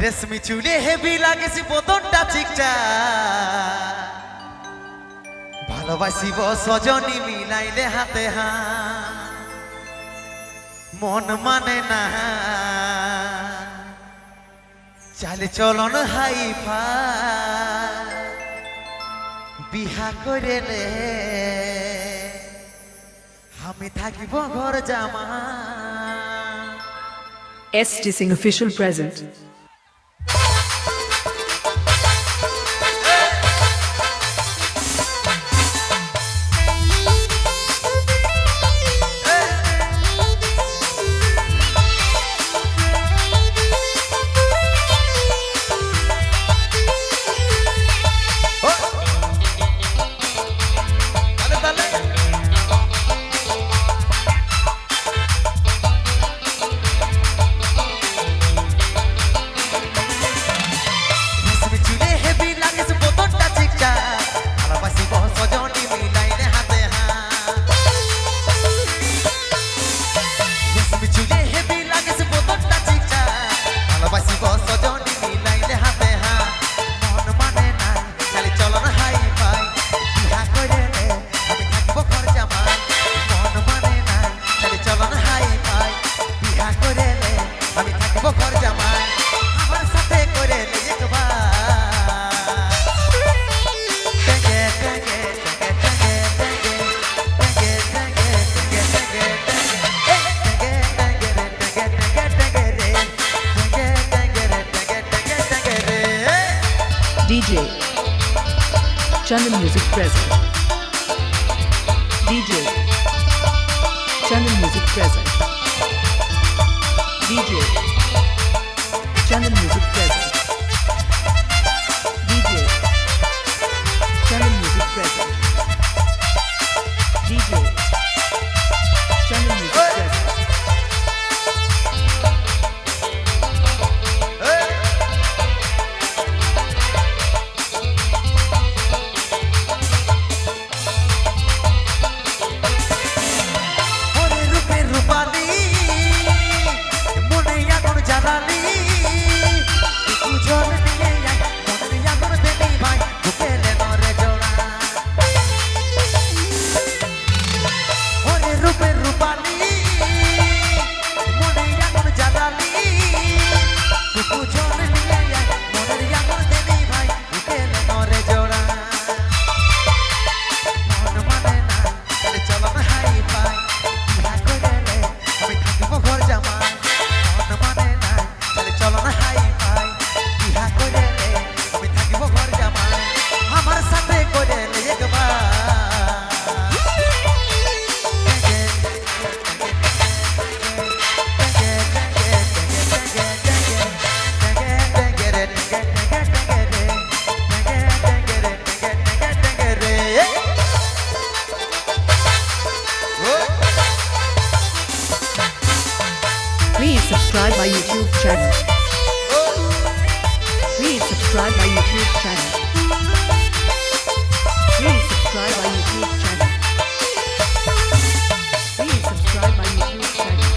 রেশমি চুলে হেভি লাগেছি বদনটা চিকটা ভালোবাসিব সজনী মিলাইলে হাতে মন মানে না চালে চলন হাইফা বিহা করেলে আমি থাকিব ঘর জামা ST Singh official present. DJ Chandan Music present. DJ Chandan Music present. DJ Chandan Music present. DJ Chandan Music present. DJ Chandan Music present. Please subscribe my YouTube channel. Please subscribe my YouTube channel. Please subscribe my YouTube channel. Please subscribe my YouTube channel.